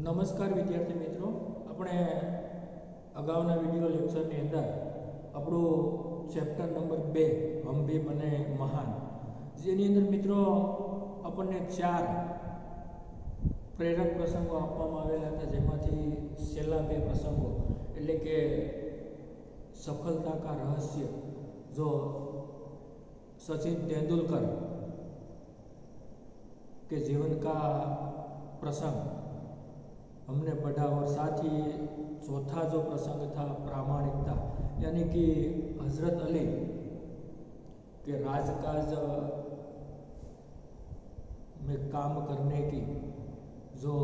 નમસ્કાર વિદ્યાર્થી મિત્રો, આપણે અગાઉના વિડિયો લેક્ચરની અંદર આપણું ચેપ્ટર નંબર 2 હમ ભી બને મહાન, જેની અંદર મિત્રો આપણને 4 પ્રેરક પ્રસંગો આપવામાં આવેલા હતા, જેમાંથી છેલ્લા 2 પ્રસંગો એટલે કે सफलता का रहस्य जो सचिन तेंदुलकर के जीवन का प्रसंग हमने पढ़ा, और साथ ही चौथा जो प्रसंग था प्रामाणिकता, यानी कि हजरत अली के राजकाज में काम करने की जो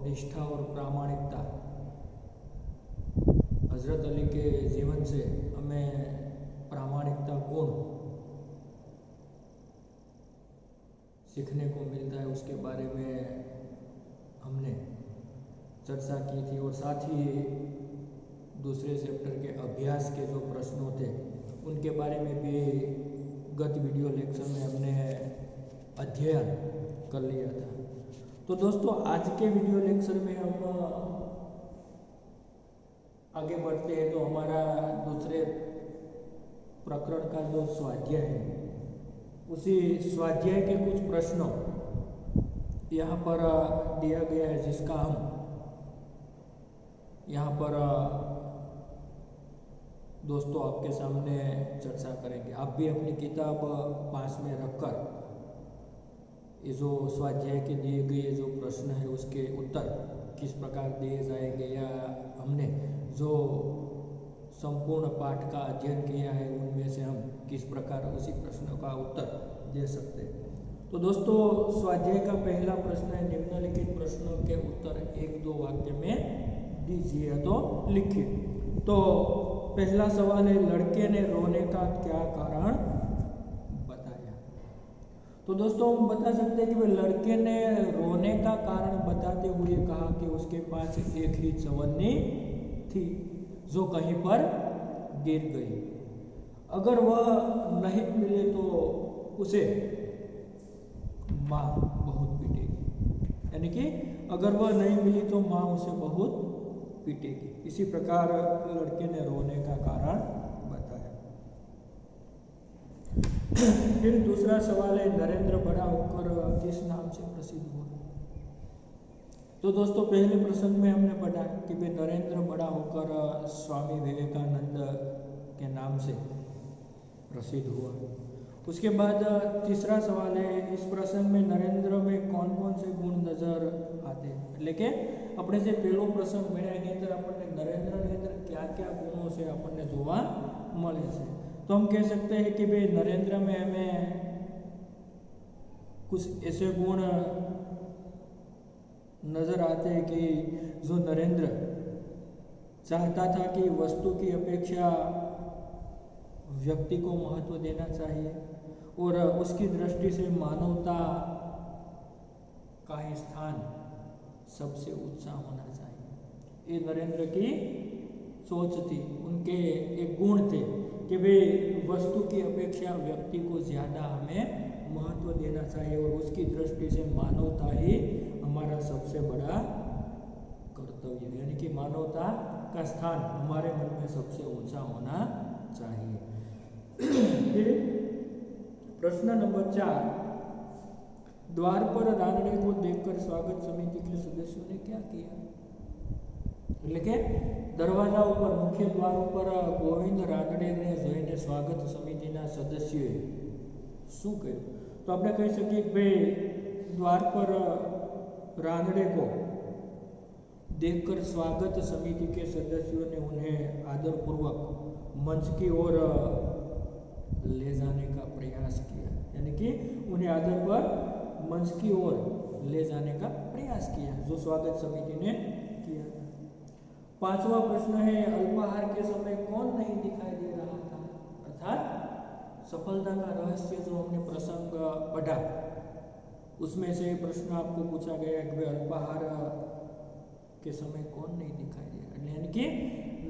निष्ठा और प्रामाणिकता, हजरत अली के जीवन से हमें प्रामाणिकता गुण सीखने को मिलता है, उसके बारे में हमने चर्चा की थी। और साथ ही दूसरे चैप्टर के अभ्यास के जो प्रश्नों थे उनके बारे में भी गत वीडियो लेक्चर में हमने अध्ययन कर लिया था। तो दोस्तों, आज के वीडियो लेक्चर में हम आगे बढ़ते हैं। तो हमारा दूसरे प्रकरण का जो स्वाध्याय है, उसी स्वाध्याय के कुछ प्रश्नों यहाँ पर दिया गया है, जिसका हम यहाँ पर दोस्तों आपके सामने चर्चा करेंगे। आप भी अपनी किताब पास में रखकर ये जो स्वाध्याय के दिए गए जो प्रश्न है उसके उत्तर किस प्रकार दिए जाएंगे, या हमने जो संपूर्ण पाठ का अध्ययन किया है उनमें से हम किस प्रकार उसी प्रश्नों का उत्तर दे सकते हैं। तो दोस्तों, स्वाध्याय का पहला प्रश्न है, निम्नलिखित प्रश्नों के उत्तर 1-2 वाक्य में दीजिए, तो लिखिए। तो पहला सवाल है, लड़के ने रोने का क्या कारण बताया? तो दोस्तों, हम बता सकते हैं कि वह लड़के ने रोने का कारण बताते हुए कहा कि उसके पास एक ही चवन्नी थी जो कहीं पर गिर गई। अगर वह नहीं मिले तो उसे माँ बहुत पीटेगी, यानी कि अगर वह नहीं मिली तो माँ उसे बहुत पीटेगी। इसी प्रकार लड़के ने रोने का कारण बताया। फिर दूसरा सवाल है, नरेंद्र बड़ा होकर किस नाम से प्रसिद्ध हुआ? तो दोस्तों, पहले प्रसंग में हमने पढ़ा कि वे नरेंद्र बड़ा होकर स्वामी विवेकानंद के नाम से प्रसिद्ध हुआ। उसके बाद तीसरा सवाल है, इस प्रसंग में नरेंद्र में कौन कौन से गुण नजर आते हैं? એટલે કે આપણે જે પહેલો પ્રસંગ ભણ્યા એની અંદર આપણને નરેન્દ્રની અંદર क्या क्या गुणों से આપણને જોવા મળે છે? तो हम कह सकते हैं कि भाई नरेंद्र में हमें कुछ ऐसे गुण नजर आते हैं कि जो नरेंद्र चाहता था कि वस्तु की अपेक्षा व्यक्ति को महत्व देना चाहिए, और उसकी दृष्टि से मानवता का ही स्थान सबसे ऊंचा होना चाहिए। ये नरेंद्र की सोच थी, उनके एक गुण थे कि वे वस्तु की अपेक्षा व्यक्ति को ज़्यादा हमें महत्व देना चाहिए, और उसकी दृष्टि से मानवता ही हमारा सबसे बड़ा कर्तव्य है, यानी कि मानवता का स्थान हमारे मन में सबसे ऊंचा होना चाहिए। फिर प्रश्न नंबर 4, द्वार पर रानड़े को देखकर स्वागत समिति के सदस्यों ने क्या किया? એટલે કે દરવાજા ઉપર મુખ્ય દ્વાર ઉપર ગોવિંદ રાનડેને જોઈને સ્વાગત સમિતિના સદસ્યોએ શું કર્યું? તો આપણે કહી શકીએ કે ભાઈ द्वार पर रानड़े को देखकर स्वागत समिति के सदस्यों ने उन्हें आदरपूर्वक मंच की ओर ले जाने का प्रयास किया, यानी कि उन्हें आदर पर मंच की ओर ले जाने का प्रयास किया जो स्वागत समिति ने किया। पांचवा प्रश्न है, अल्पाहार के समय कौन नहीं दिखाई दे रहा था? अर्थात सफलता का रहस्य जो हमने प्रसंग पढ़ा उसमें से प्रश्न आपको पूछा गया कि अल्पाहार के समय कौन नहीं दिखाई दे रहा, यानी कि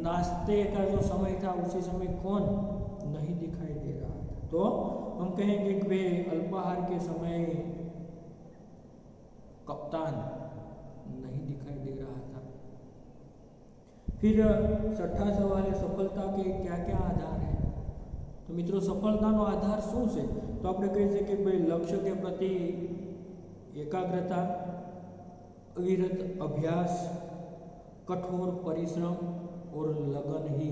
नाश्ते का जो समय था उसी समय कौन नहीं दिखाई दे रहा था? तो हम कहेंगे कि वे अल्पाहार के समय कप्तान नहीं दिखाई दे रहा फिर छठा सवाल है सफलता के क्या क्या आधार है। तो मित्रों सफलताનો आधार શું છે? તો આપણે કહી શકીએ કે ભાઈ લક્ષ્ય के प्रति एकाग्रता, अविरत अभ्यास, कठोर परिश्रम और लगन ही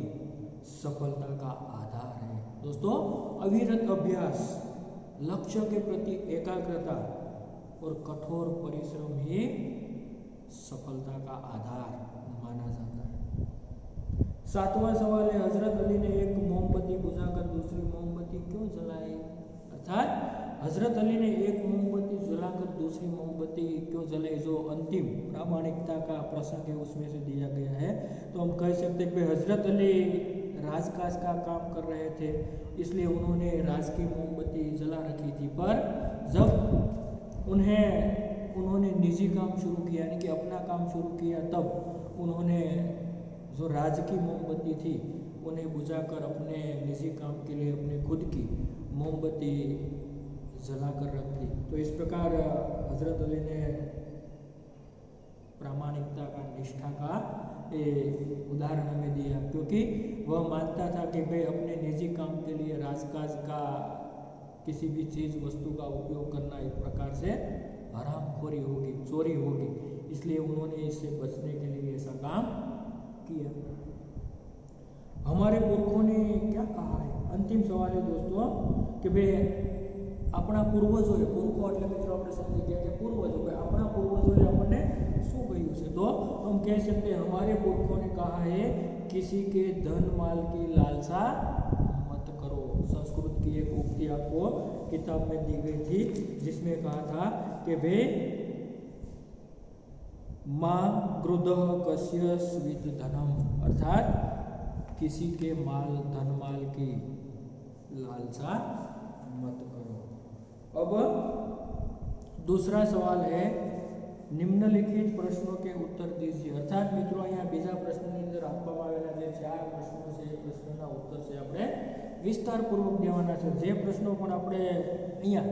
सफलता का आधार है। दोस्तों अविरत अभ्यास, लक्ष्य के प्रति एकाग्रता और कठोर परिश्रम ही सफलता का आधार माना जाता है। सातवां सवाल है हजरत अली ने एक मोमबत्ती बुझाकर दूसरी मोमबत्ती क्यों जलाई? अर्थात हजरत अली ने एक मोमबत्ती जलाकर दूसरी मोमबत्ती क्यों जलाई, जो अंतिम प्रामाणिकता का प्रसंग है उसमें से दिया गया है। तो हम कह सकते हैं कि हजरत अली राजकाज का काम कर रहे थे, इसलिए उन्होंने राज की मोमबत्ती जला रखी थी। पर जब उन्होंने निजी काम शुरू किया, यानी कि अपना काम शुरू किया, तब उन्होंने जो राज की मोमबत्ती थी उन्हें बुझाकर अपने निजी काम के लिए अपने खुद की मोमबत्ती जला कर रख दी। तो इस प्रकार हजरत अली ने प्रामाणिकता का, निष्ठा का उदाहरण हमें दिया, क्योंकि वह मानता था कि भाई अपने निजी काम के लिए राजकाज का किसी भी चीज वस्तु का उपयोग करना एक प्रकार से हरामखोरी होगी, चोरी होगी, इसलिए उन्होंने इससे बचने के लिए ऐसा काम किया। हमारे पुरखों ने क्या कहा है? अंतिम सवाल है दोस्तों कि भाई अपना पूर्वजोए, पुरखो એટલે મિત્રો આપણે સમજી ગયા કે પૂર્વજો, अपना पूर्वजोए આપણને શું કહ્યું છે? तो हम कह सकते हैं हमारे पुरखों ने कहा है किसी के धन माल की लालसा मत करो। संस्कृत की एक उक्ति आपको किताब में दी गई थी जिसमें कहा था कि भाई माँ क्रुद्धः कस्य स्वित धनम, अर्थात किसी के माल धन माल की लालसा मत करो। अब दूसरा सवाल है निम्नलिखित प्रश्नों के उत्तर दीजिए। अर्थात मित्रों अहींया बीजा प्रश्नની અંદર આપવામાં આવેલા જે ચાર પ્રશ્નો છે એ પ્રશ્નના ઉત્તર છે આપણે વિસ્તારપૂર્વક દેવાના છે। જે પ્રશ્નો પણ આપણે અહીંયા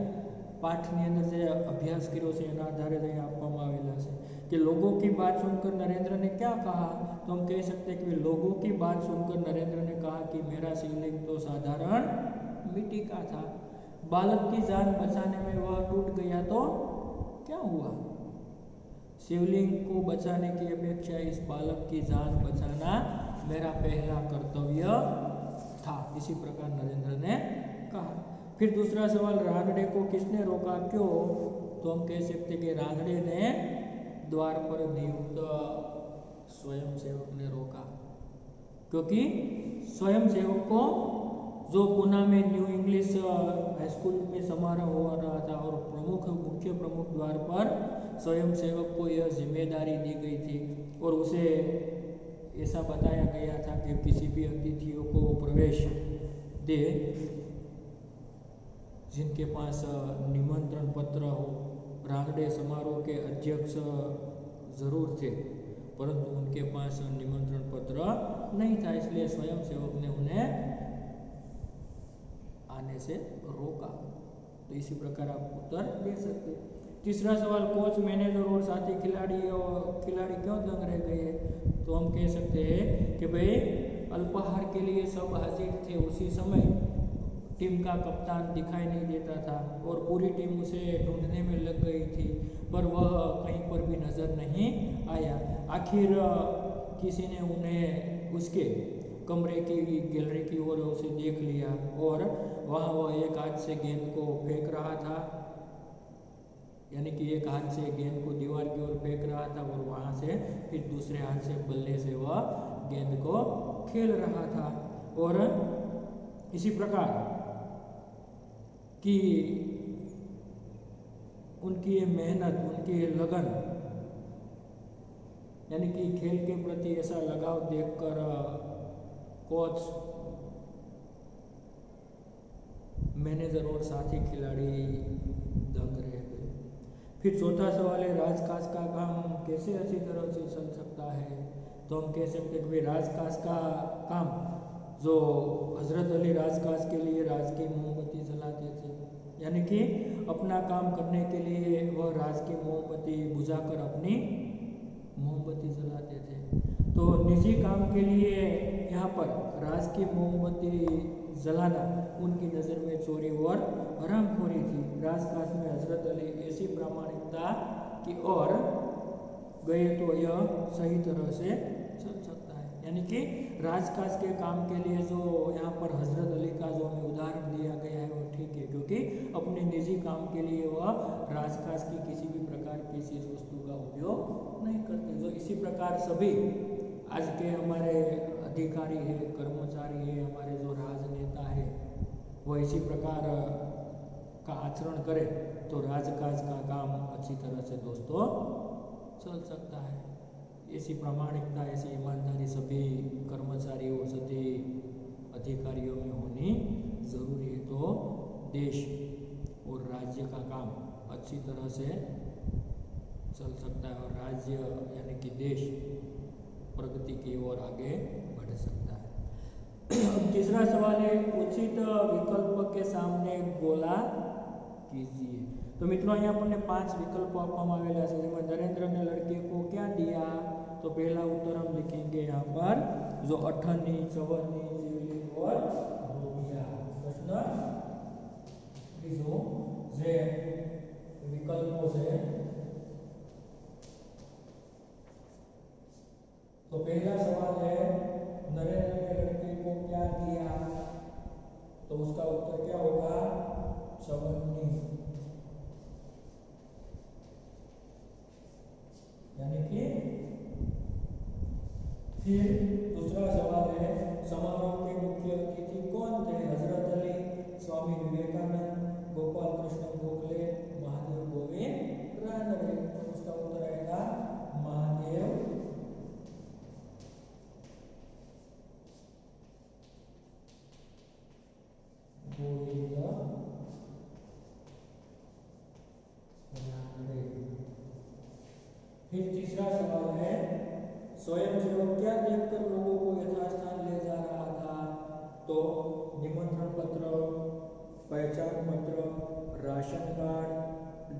પાઠની અંદર જે અભ્યાસ કર્યો છે એના આધારે અહીંયા આપવામાં આવેલા છે कि लोगों की बात सुनकर नरेंद्र ने क्या कहा? तो हम कह सकते हैं कि लोगों की बात सुनकर नरेंद्र ने कहा कि मेरा शिवलिंग तो साधारण मिट्टी का था, बालक की जान बचाने में वह टूट गया तो क्या हुआ? शिवलिंग को बचाने की अपेक्षा इस बालक की जान बचाना मेरा पहला कर्तव्य था, इसी प्रकार नरेंद्र ने कहा। फिर दूसरा सवाल रानडे को किसने रोका, क्यों? तो हम कह सकते कि रानडे ने द्वार पर नियुक्त स्वयंसेवक ने रोका, क्योंकि स्वयंसेवक को जो पुणे में न्यू इंग्लिश हाई स्कूल में समारोह हो रहा था और मुख्य प्रमुख द्वार पर स्वयंसेवक को यह जिम्मेदारी दी गई थी और उसे ऐसा बताया गया था कि किसी भी अतिथियों को प्रवेश दे जिनके पास निमंत्रण पत्र हो। रानडे समारोह के अध्यक्ष जरूर थे परंतु उनके पास निमंत्रण पत्र नहीं था, इसलिए स्वयंसेवक ने उन्हें आने से रोका। तो इसी प्रकार आप उत्तर दे सकते। तीसरा सवाल कोच, मैनेजर और साथी खिलाड़ी क्यों दंग रह गए? तो हम कह सकते हैं कि भाई अल्पाहार के लिए सब हाजिर थे, उसी समय टीम का कप्तान दिखाई नहीं देता था और पूरी टीम उसे ढूंढने में लग गई थी, पर वह कहीं पर भी नजर नहीं आया। आखिर किसी ने उन्हें उसके कमरे की गैलरी की ओर उसे देख लिया और वहाँ वह एक हाथ से गेंद को फेंक रहा था, यानी कि एक हाथ से गेंद को दीवार की ओर फेंक रहा था और वहाँ से फिर दूसरे हाथ से बल्ले से वह गेंद को खेल रहा था। और इसी प्रकार कि उनकी ये मेहनत, उनकी ये लगन, यानी कि खेल के प्रति ऐसा लगाव देखकर कोच, मैनेजर और साथी खिलाड़ी दंग रह गए। फिर चौथा सवाल है राजकाज का काम कैसे अच्छी तरह से चल सकता है? तो हम कह सकते हैं कि राजकाज का काम, जो हजरत अली राजकाज के लिए राज की मोमबत्ती जलाते थे, यानी कि अपना काम करने के लिए वह राज की मोमबत्ती बुझाकर अपनी मोमबत्ती जलाते थे। तो निजी काम के लिए यहाँ पर राज की मोमबत्ती जलाना उनकी नज़र में चोरी और हरामखोरी थी। राजकाज में हजरत अली ऐसी प्रामाणिकता की ओर गए तो यह सही तरह से चल सकता है। यानी कि राजकाज के काम के लिए जो यहाँ पर हजरत अली का जो हमें उदाहरण दिया गया है वो ठीक है, क्योंकि अपने निजी काम के लिए वह राजकाज की किसी भी प्रकार की चीज वस्तु का उपयोग नहीं करते। जो इसी प्रकार सभी आज के हमारे अधिकारी है, कर्मचारी है, हमारे जो राजनेता है, वो इसी प्रकार का आचरण करे तो राजकाज का काम अच्छी तरह से दोस्तों चल सकता है। ऐसी प्रामाणिकता, ऐसी ईमानदारी सभी कर्मचारियों, सभी अधिकारियों में होनी जरूरी है, तो देश और राज्य का काम अच्छी तरह से चल सकता है और राज्य यानी कि देश प्रगति की ओर आगे बढ़ सकता है। अब तीसरा सवाल है, उचित विकल्प के सामने गोला कीजिए। तो मित्रों यहाँ पर 5 विकल्प आपવામાં આવેલા છે, જેમાં नरेंद्र ने लड़के को क्या दिया, तो पहला उत्तर हम लिखेंगे यहाँ पर जो अठन्नी, चवन्नी, जीवलिन और रुपया। प्रश्न बीजो जे विकल्पों से, तो पहला सवाल है नरेंद्र ने लड़के को क्या दिया, तो उसका उत्तर क्या होगा, चवन्नी। यानी कि फिर दूसरा सवाल है, समारोह के मुख्य अतिथि कौन थे, हजरत अली, स्वामी विवेकानंद, गोपाल कृष्ण गोखले, महादेव गोविंद रानडे। तो उसका उत्तर आएगा महादेव गोविंद रानडे। फिर तीसरा सवाल है, स्वयंसेवक क्या देखकर लोगों को यथास्थान ले जा रहा था, तो निमंत्रण पत्र, पहचान पत्र, राशन कार्ड,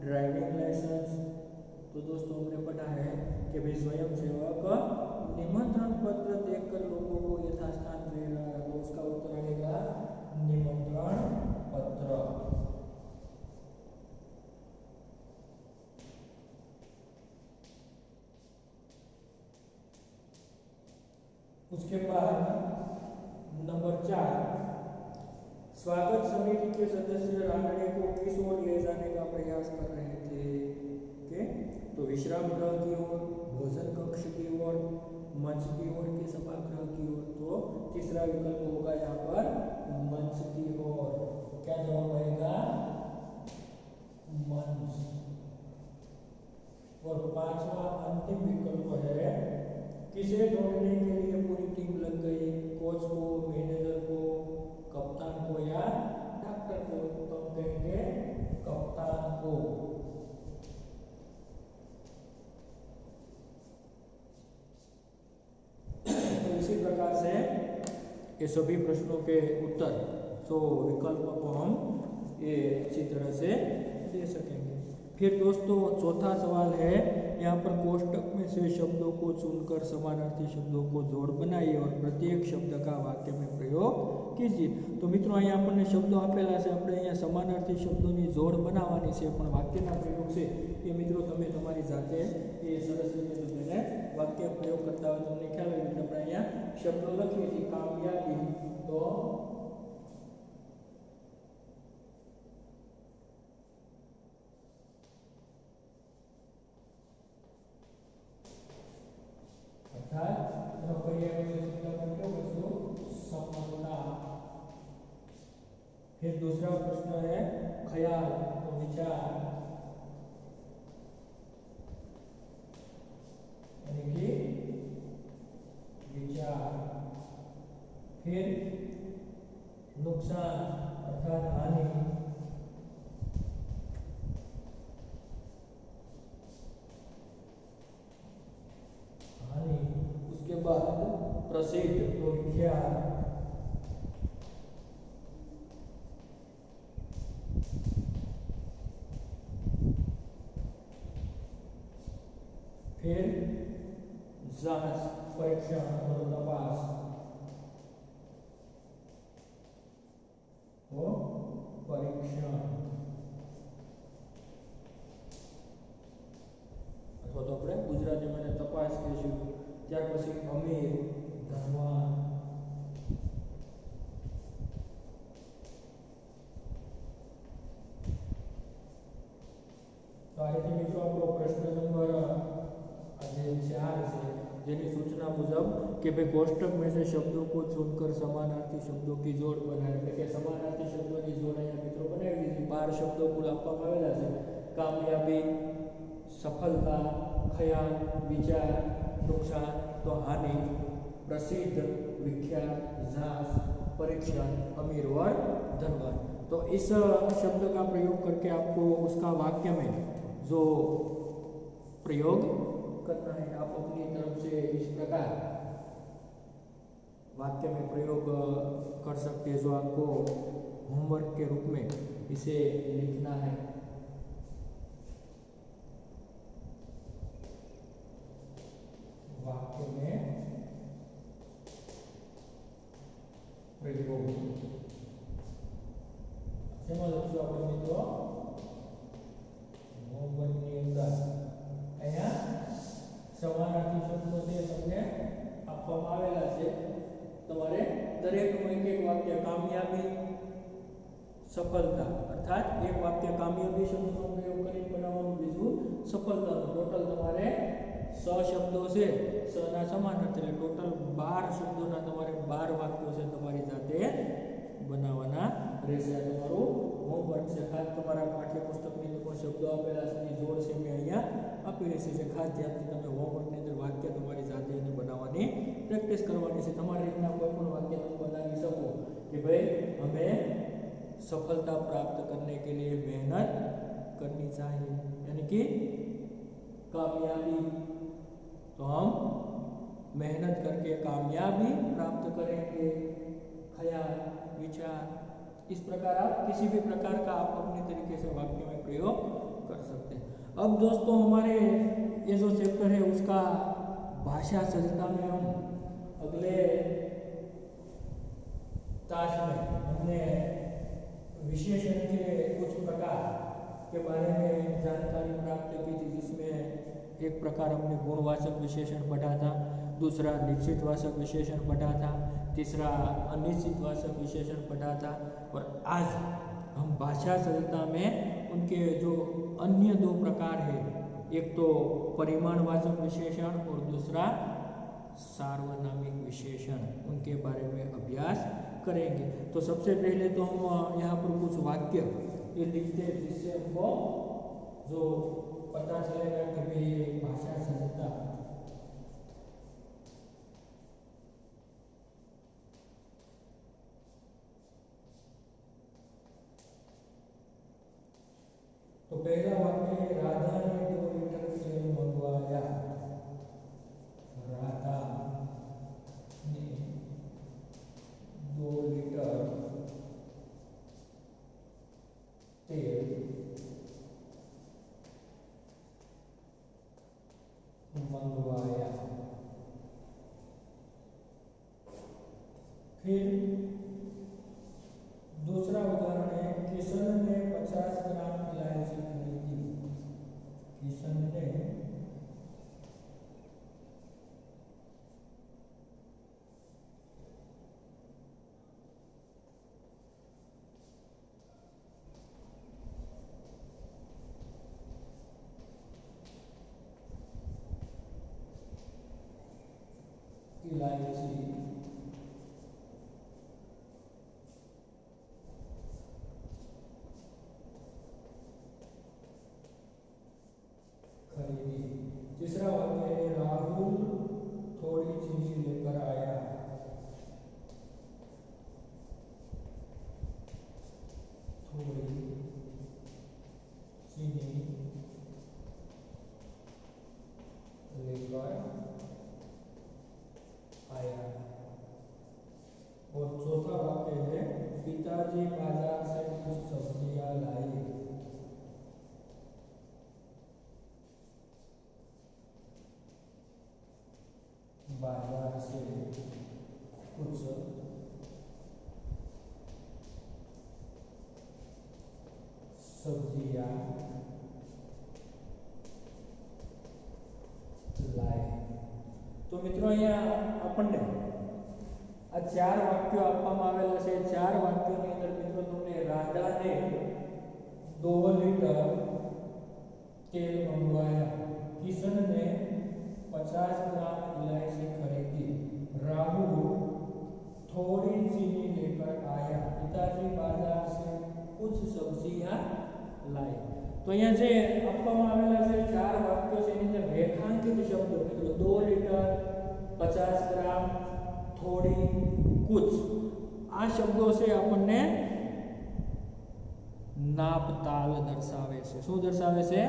ड्राइविंग लाइसेंस। तो दोस्तों हमने पढ़ा है कि भाई स्वयंसेवक निमंत्रण पत्र देखकर लोगों को यथास्थान ले रहा है, तो उसका उत्तर आएगा निमंत्रण पत्र। उसके बाद नंबर 4, स्वागत समिति के सदस्य रानडे को किस ओर ले जाने का प्रयास कर रहे थे, ओके, तो विश्राम गृह की ओर, भोजन कक्ष की ओर, मंच की ओर की सभागृह की ओर। तो तीसरा विकल्प होगा यहाँ पर मंच की ओर। क्या जवाब आएगा, मंच। और 5वां अंतिम विकल्प है, किसे ढूंढने के लिए पूरी टीम लग गई, कोच को, मैनेजर को, कप्तान को या डॉक्टर को, तो हम कहेंगे कप्तान को। तो इसी प्रकार से ये सभी प्रश्नों के उत्तर, तो विकल्प को हम ये अच्छी तरह से दे सकेंगे। फिर दोस्तों चौथा सवाल है, यहाँ पर कोष्टक में से शब्दों को चुनकर समानार्थी शब्दों को जोड़ बनाइए और प्रत्येक शब्द का वाक्य में प्रयोग कीजिए। तो मित्रों અહીંયા આપણને શબ્દો આપેલા છે, આપણે અહીંયા સમાનાર્થી શબ્દોની જોડ બનાવવાની છે, પણ વાક્યના પ્રયોગ છે એ મિત્રો તમે તમારી જાતે એ સરસ રીતે તમે વાક્ય પ્રયોગ કરતા હોય તમને ખ્યાલ હોય કે આપણે અહીંયા શબ્દો લખીએ છીએ કામયાબી, તો फिर दूसरा प्रश्न है ख्याल, तो विचार, यानी कि विचार। फिर नुकसान अर्थात हानि, हानि। उसके बाद प्रसिद्ध, तो विख्यात। फिर जांच, परीक्षण और तपास वो परीक्षण अथवा तो આપણે ગુજરાતીમાં એને તપાસ કહીશું. ત્યાર પછી અમીર, ધનવાન, તો આ રીતે મિત્રો આપણો પ્રશ્ન નંબર આજે 4 છે, જેની सूचना मुजब कि भाई कोष्टक में से शब्दों को चुनकर समानार्थी शब्दों की जोड़ बनाए, એટલે કે સમાનાર્થી શબ્દોની જોડ અહીંયા મિત્રો બનાવી દીધી. 12 શબ્દો કુલ આપવામાં આવેલા છે. કામયાબી, सफलता, ख्याल, विचार, नुकसान तो हानि, प्रसिद्ध, विख्यात, झांस, परीक्षण, अमीर और धनवान. तो इस शब्द का प्रयोग करके आपको उसका वाक्य में जो प्रयोग करना है, आप अपनी तरफ से इस प्रकार वाक्य में प्रयोग कर सकते हैं, जो आपको होमवर्क के रूप में इसे लिखना है. वाक्य में प्रयोग શેમાં લખશું આપણે મિત્રો? હોમવર્કની અંદર અહીંયા સમાનાર્થી શબ્દો છે તમને આપવામાં આવેલા છે. તમારે દરેકનું એક એક વાક્ય કામયાબી, સફળતા, અર્થાત એક વાક્ય કામયાબી શબ્દનો પ્રયોગ કરીને બનાવવાનું, બીજું સફળતાનું. ટોટલ તમારે 100 શબ્દો છે, 100 ના સમાનાર્થી, એટલે ટોટલ 12 શબ્દોના તમારે 12 વાક્યો છે તમારી જાતે બનાવવાના રહેશે. આ તમારું હોમવર્ક છે. ખાસ તમારા પાઠ્યપુસ્તકની અંદર પણ શબ્દો આપેલા છે, એની જોડ છે મેં અહીંયા આપેલી છે. ખાસ ધ્યાનથી તમે હોમવર્કની અંદર વાક્ય તમારી જાતે એને બનાવવાની પ્રેક્ટિસ કરવાની છે. તમારી રીતના કોઈ પણ વાક્ય તમે બનાવી શકો कि भाई हमें सफलता प्राप्त करने के लिए मेहनत करनी चाहिए, यानी कि कामयाबी, तो हम मेहनत करके कामयाबी प्राप्त करेंगे. ख्याल, विचार, इस प्रकार आप किसी भी प्रकार का आप अपने तरीके से वाक्य में प्रयोग कर सकते हैं. अब दोस्तों हमारे ये जो चैप्टर है उसका भाषा सज्जता में हम अगले ताश में हमने विशेषण के कुछ प्रकार के बारे में जानकारी प्राप्त की थी, जिसमें एक प्रकार हमने गुणवाचक विशेषण पढ़ा था, दूसरा निश्चितवाचक विशेषण पढ़ा था, तीसरा अनिश्चितवाचक विशेषण पढ़ा था, और आज हम भाषा सज्जता में उनके जो अन्य 2 प्रकार है, एक तो परिमाणवाचक विशेषण और दूसरा सार्वनामिक विशेषण, उनके बारे में अभ्यास करेंगे. तो सबसे पहले तो हम यहाँ पर कुछ वाक्य ये लिखते हैं, जिससे हमको जो पता चलेगा कि भाई ये भाषा सज्जता तो पहला वाक्य है राधा ने 2 लीटर तेल मंगवाया. राधा ने 2 लीटर तेल मंगवाया. फिर दूसरा उदाहरण है किशन ने 50 ग्राम इलायची खरीदी. किशन ने 50 इलायची खरीदी. तीसरा वाक्य है राहुल थोड़ी चीनी लेकर आया. थोड़ी चीनी लेकर आया. और चौथा वाक्य है पिताजी बाजार से कुछ सब्जियां लाए. बाजार से कुछ सब्जियां लाए। तो मित्रों अहींया आपणने आ चार वाक्यो आपवामां आवेला छे। चार वाक्योनी अंदर मित्रों तमने राधाने 2 लीटर तेल मंगवाया, किशन ने 50 ग्राम इलायची खरीदी, राहुल थोड़ी चीनी लेकर आया, पिताजी बाजार से कुछ सब्जियां लाए। तो अहींया जे आपवामां आवेला छे चार वाक्यो छे एनी अंदर रेखांकित शब्दो मित्रों 2 लीटर, 50 ग्राम, थोड़ी, कुछ आ शब्दों से आपने नापताल दर्शावे छे। शुं दर्शावे छे?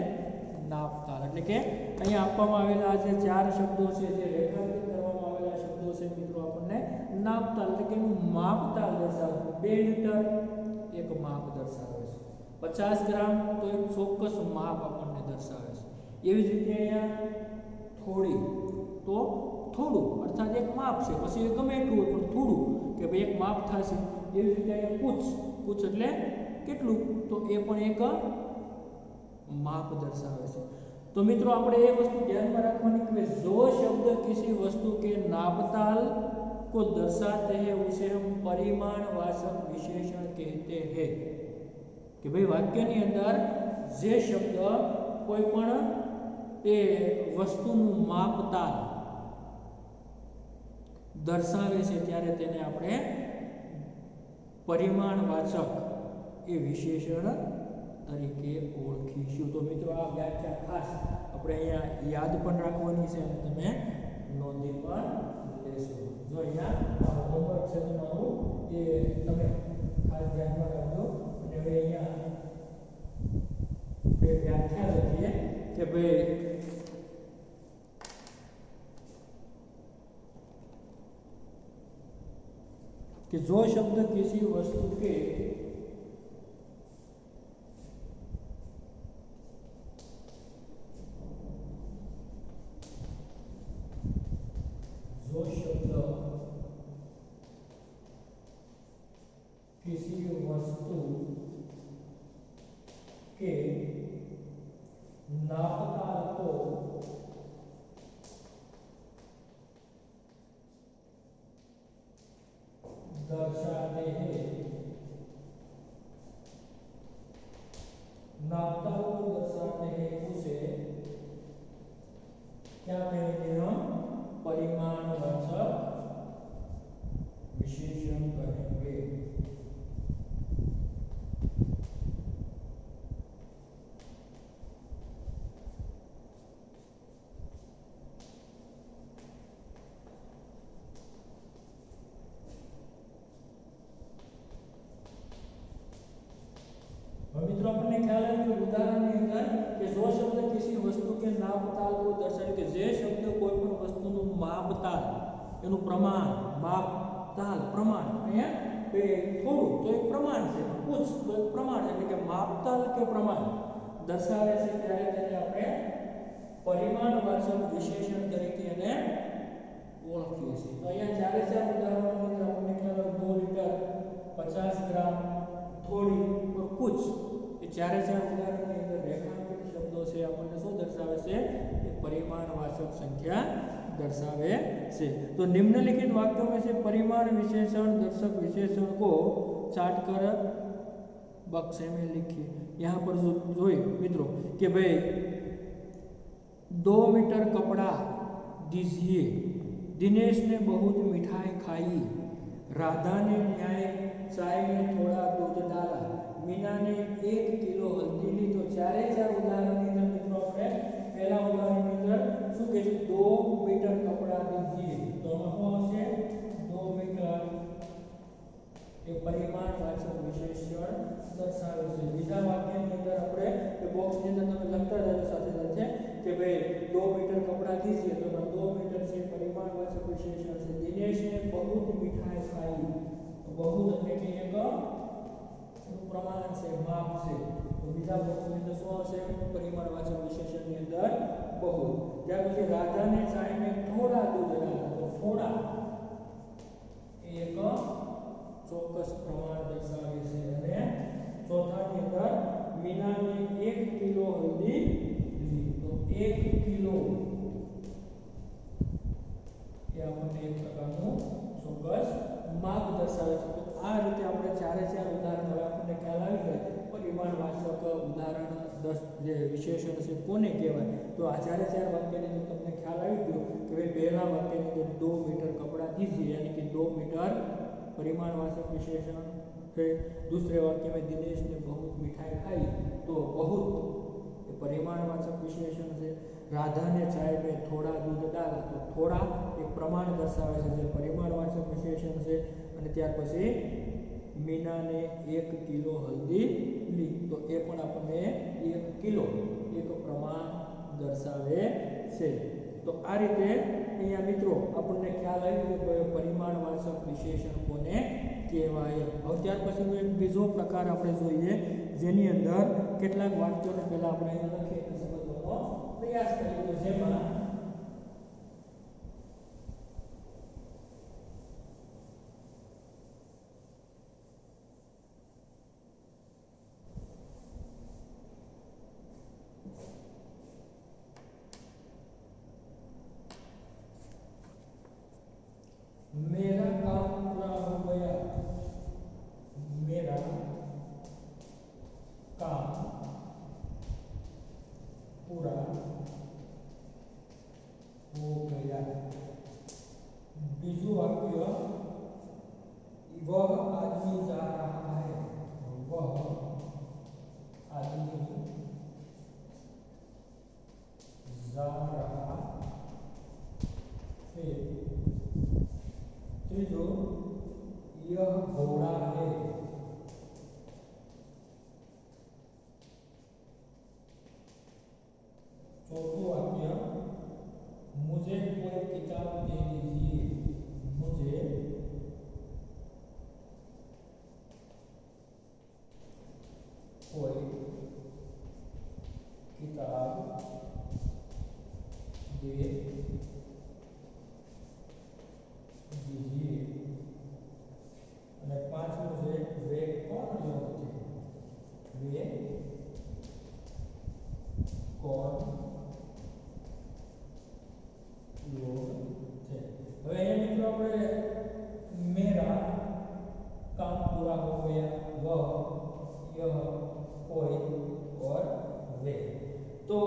नापताल। એટલે કે અહીં આપવામાં આવેલા જે ચાર શબ્દો છે જે રેખાંકિત કરવામાં આવેલા શબ્દો છે મિત્રો આપણને નાપતાલ એટલે કે માપતાલ દર્શાવે છે। 2 લિટર એક માપ દર્શાવે છે, 50 ગ્રામ તો એક ચોક્કસ માપ આપણને દર્શાવે છે। એવી જ રીતે અહીંયા થોડી તો થોડું અર્થાત એક માપ છે, પછી ગમે એટલું હોય પણ થોડું કે ભાઈ એક માપ થશે। એવી જ રીતે અહીંયા કુછ, કુછ એટલે કેટલું તો એ પણ એક माप दर्शावे छे। तो मित्रों આપણે એ વસ્તુ ધ્યાનમાં રાખવાની કે जो शब्द किसी वस्तु के नापताल को दर्शाते हैं उसे हम परिमाणवाचक विशेषण कहते हैं। कि भाई વાક્યની અંદર જે શબ્દ કોઈ પણ એ વસ્તુનું માપતાલ દર્શાવે છે ત્યારે તેને આપણે પરિમાણવાચક એ વિશેષણ તરીકે ઓળખીશું। તો મિત્રો આ વ્યાખ્યા ખાસ આપણે અહીંયા યાદ પણ રાખવાની છે અને તમે નોંધી પણ લેશો। જો અહીંયા હોમવર્ક છે તમારું એ તમે ખાસ ધ્યાનમાં રાખજો। અને હવે અહીંયા બે વ્યાખ્યા લખીએ કે ભાઈ कि जो शब्द किसी वस्तु के किसी वस्तु के नापताल को दर्शाते हैं, नापताल को दर्शाते हैं उसे क्या कहेंगे हम? परिमाणवाचक विशेषण कहेंगे। मित्रों अपने ख्याल है कि उदाहरण के अंदर कि जो शब्द किसी वस्तु के नापताल को दर्शावे કે જે શબ્દ કોઈ પણ વસ્તુનું માપતાલ એનું પ્રમાણ માપતાલ પ્રમાણ અહીંયા બે થોડું તો એક પ્રમાણ છે, કુછ તો એક પ્રમાણ એટલે કે માપતાલ કે પ્રમાણ દર્શાવે છે ત્યારે તેને આપણે પરિમાણવાચક વિશેષણ તરીકે એને ઓળખીએ છીએ। તો અહીંયા ચારે ચાર ઉદાહરણોની અંદર આપણને ખ્યાલ 2 લિટર, 50 ગ્રામ, थोड़ी और कुछ ये चारे चार उदाहरण के अंदर रेखांकित शब्दों से આપણને શું દર્શાવે છે? એ પરિમાણવાચક संख्या दर्शावे से। तो निम्नलिखित वाक्यों में से परिमाण विशेषण दर्शक विशेषण को चाट कर बक्से में लिखिए। यहाँ पर जो मित्रों कि भाई 2 मीटर कपड़ा दीजिए, दिनेश ने बहुत मिठाई खाई, राधा ने चाय में थोड़ा दूध डाला, मीना ने 1 किलो हल्दी ली। तो चारे चार उदाहरण के अंदर मित्रों अपने पहला उदाहरण के अंदर શું કહે છે? 2 मीटर कपड़ा दीजिए तो આમાં શું આવશે? 2 मीटर એ પરિમાણવાચક વિશેષણ દર્શાવે છે। બીજા વાક્યની અંદર આપણે એ બોક્સની અંદર તમે લખતા જાઓ સાથે સાથે કે ભાઈ 2 मीटर कपड़ा दीजिए तो 2 मीटर से परिमाणवाचक विशेषण से। दिनेश ने बहुत मिठाई खाई तो बहुत એટલે કે એક પ્રમાણ છે, માપ છે। તો બીજા બોક્સની અંદર શું આવશે? પરિમાણવાચક વિશેષણની અંદર बहुत। ત્યાર પછી રાધા ને ચાય में थोड़ा दूध डाला तो થોડા એક ચોક્કસ પ્રમાણ દર્શાવે છે અને ચોથાની અંદર મીનાને 1 કિલો હલ્દી લીધી તો 1 કિલો એ આપણને એક પ્રકારનું ચોક્કસ માપ દર્શાવે છે તો આ રીતે આપણે ચારે ચાર ઉદાહરણ હવે આપણને ખ્યાલ આવી જાય પરિમાણવાચક ઉદાહરણ 10 જે વિશેષણ છે કોને કહેવાય તો આ ચારે ચાર વાક્યની અંદર તમને ખ્યાલ આવી ગયો કે ભાઈ પહેલા વાક્યની અંદર 2 मीटर कपड़ा दीजिए यानी कि 2 मीटर परिमाणवाचक विशेषण है। दूसरे वाक्य में दिनेश ने बहुत मिठाई खाई तो बहुत परिमाणवाचक विशेषण है। राधा ने चाय में थोड़ा दूध डाला तो थोड़ा एक प्रमाण दर्शावे છે જે પરિમાણવાચક વિશેષણ છે અને ત્યાર પછી મીના ને 1 કિલો હલ્દી લી તો એ પણ આપણને 1 કિલો એક પ્રમાણ દર્શાવે છે તો આ રીતે અહીંયા મિત્રો આપણને ખ્યાલ આવ્યો કે પરિમાણવાચક વિશેષણ કોને કહેવાય હવે ત્યાર પછીનો એક બીજો પ્રકાર આપણે જોઈએ જેની અંદર કેટલાક વાક્યોને પહેલા આપણે અહીંયા લખીએ અને સમજવાનો પ્રયાસ કરીએ તો જેમાં मेरा काम पूरा हो गया मेरा काम पूरा हो गया बीजू वाक्य वह आदमी जा रहा है वह आदमी जा रहा है तीजो यह घोड़ा है चौथो वाक्य मुझे कोई किताब दे दीजिए मुझे कोई किताब दे दीजिए અને પાંચમું છે વે કોણ લોગ છે વે કોણ લોગ છે હવે અહીંયા મિત્રો આપણે मेरा काम पूरा हो गया वह यह कोई और वे તો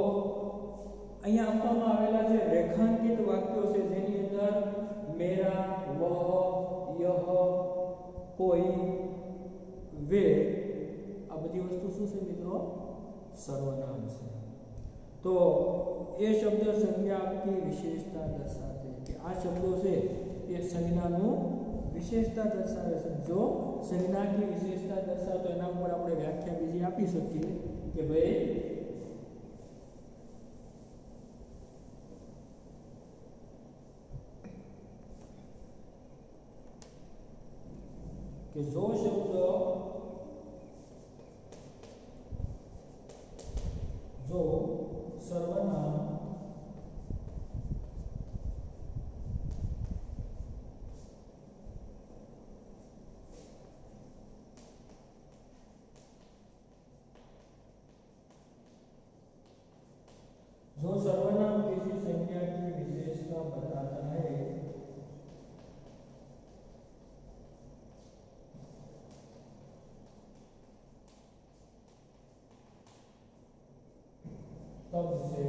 અહીંયા આપવામાં આવેલા જે રેખાંકિત વાક્યો છે જેની અંદર मेरा वह यह कोई वे આ બધી વસ્તુ શું છે મિત્રો સર્વનામ છે તો એ શબ્દ સંજ્ઞા की विशेषता दर्शाते हैं कि આ શબ્દો છે એ સંજ્ઞાનું વિશેષતા દર્શાવે છે જો સંજ્ઞા की विशेषता દર્શાવતો એના ઉપર આપણે વ્યાખ્યા બીજી આપી શકીએ કે ભાઈ कि जो शब्द जो सर्वनाम जो सर्वनाम किसी संज्ञा की विशेषता बताता है तब से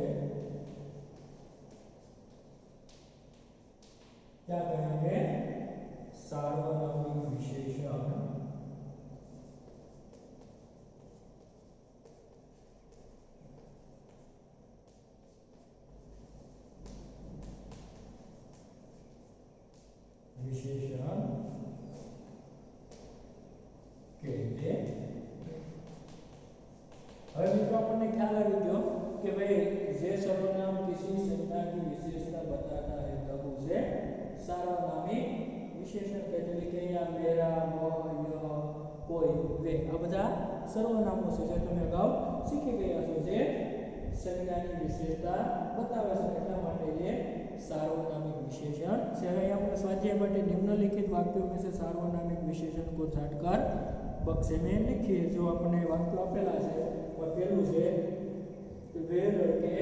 क्या कहेंगे सार्वनामिक विशेषण विशेषण कहते હવે મિત્રો આપણને ખ્યાલ આવી ગયો कि भाई जे सर्वनाम किसी संज्ञा की विशेषता बताता है तब उसे सार्वनामिक विशेषण कहते हैं कि या मेरा वह यह कोई वे આ બધા સર્વનામો છે જે તમે અગાઉ શીખી ગયા છો જે સંજ્ઞાની વિશેષતા બતાવે છે એટલા માટે એ सार्वनामिक विशेषण से। હવે આપણે સ્વાધ્યાય માટે નિમ્નલિખિત વાક્યો में से सार्वनामिक विशेषण को छांटकर बक्से में लिखिए। जो આપણે વાક્યો આપેલા છે પહેલું છે वे लड़के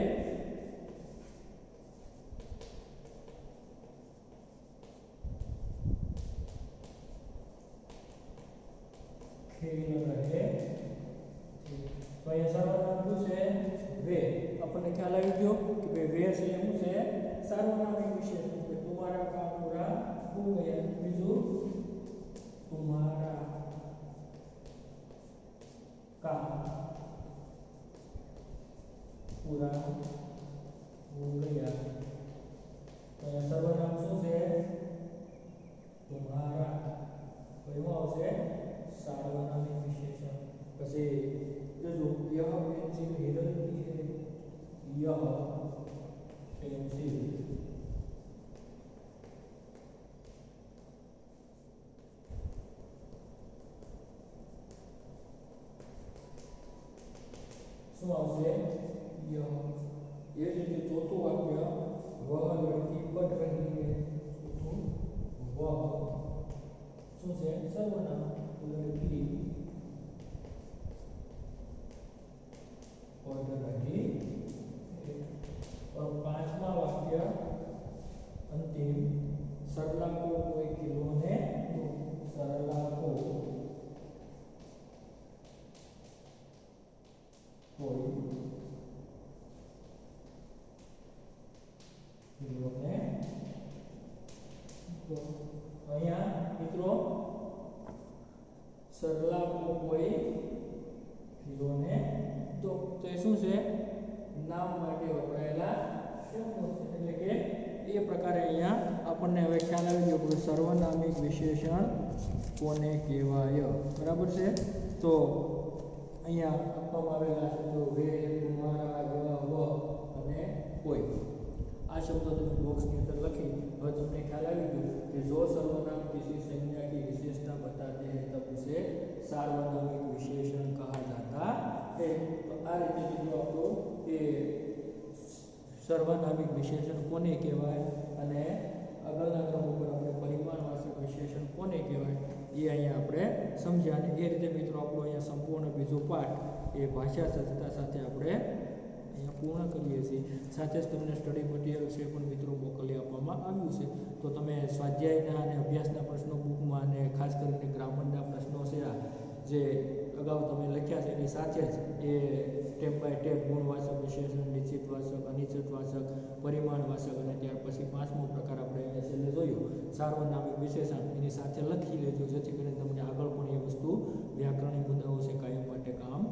खेल रहे थे। तो ये सर्वनाम શું છે वे। આપણને ખ્યાલ આવી ગયો કે ભાઈ वे છે શું છે सार्वनामिक विशेषण છે। तुम्हारा काम पूरा हो गया। બીજું तुम्हारा काम पूरा हो गया। तो ये सर्वनाम શું છે तुम्हारा। तो એમાં આવશે सार्वनामिक विशेषण। પછી जो यह पेंसिल हिरन की है, यह पेंसिल શું આવશે यह। ये રીતે ચોથું વાક્ય वह लड़की पढ़ रही है, ચોથું वह શું છે સર્વનામ लड़की पढ़ रही है। और पांचवा वाक्य अंतिम सरला को कोई खिलौने दो, सरला को कोई खिलौने दो। અહીંયા મિત્રો सरला को कोई खिलौने दो तो એ શું છે નામ માટે વપરાયેલા શબ્દો છે। એટલે કે એ પ્રકારે અહીંયા આપણને હવે ખ્યાલ આવી ગયો કે સર્વનામિક વિશેષણ કોને કહેવાય। બરાબર છે। તો અહીંયા આપવામાં આવેલા શબ્દો वे, तुम्हारा, यह, वह અને कोई। આ શબ્દો તમે બોક્સની અંદર લખી। હવે તમને ખ્યાલ આવી ગયો કે જો सर्वनाम किसी संज्ञा की विशेषता बताते हैं तब उसे सार्वनामिक विशेषण कहा जाता है। तो આ રીતે કીધું આપણું કે सर्वनामिक विशेषण કોને કહેવાય અને આગળના ક્રમ ઉપર આપણે પરિમાણવાચક વિશેષણ કોને કહેવાય એ અહીંયા આપણે સમજ્યા। અને એ રીતે મિત્રો આપણો અહીંયા સંપૂર્ણ બીજો પાઠ એ ભાષા સજ્જતા સાથે આપણે અહીંયા પૂર્ણ કરીએ છીએ। સાથે જ તમને સ્ટડી મટીરિયલ છે પણ મિત્રો મોકલી આપવામાં આવ્યું છે। તો તમે સ્વાધ્યાયના અને અભ્યાસના પ્રશ્નો બુકમાં અને ખાસ કરીને ગ્રામરના પ્રશ્નો છે આ જે અગાઉ તમે લખ્યા છે એની સાથે જ એ સ્ટેપ બાય સ્ટેપ ગુણવાચક વિશેષણ, નિશ્ચિતવાચક, અનિશ્ચિતવાચક, પરિમાણવાચક અને ત્યાર પછી પાંચમો પ્રકાર આપણે અહીંયા છેલ્લે જોયું સાર્વનામિક વિશેષણ એની સાથે લખી લેજો જેથી કરીને તમને આગળ પણ એ વસ્તુ વ્યાકરણિક મુદ્દાઓ છે કાયમ માટે કામ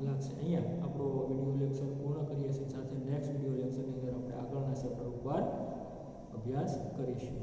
લાગશે। અહીંયા આપણો વિડીયો લેક્ચર પૂર્ણ કરીએ છીએ। સાથે નેક્સ્ટ વિડીયો લેક્ચરની અંદર આપણે આગળના ચેપ્ટર ઉપર અભ્યાસ કરીશું।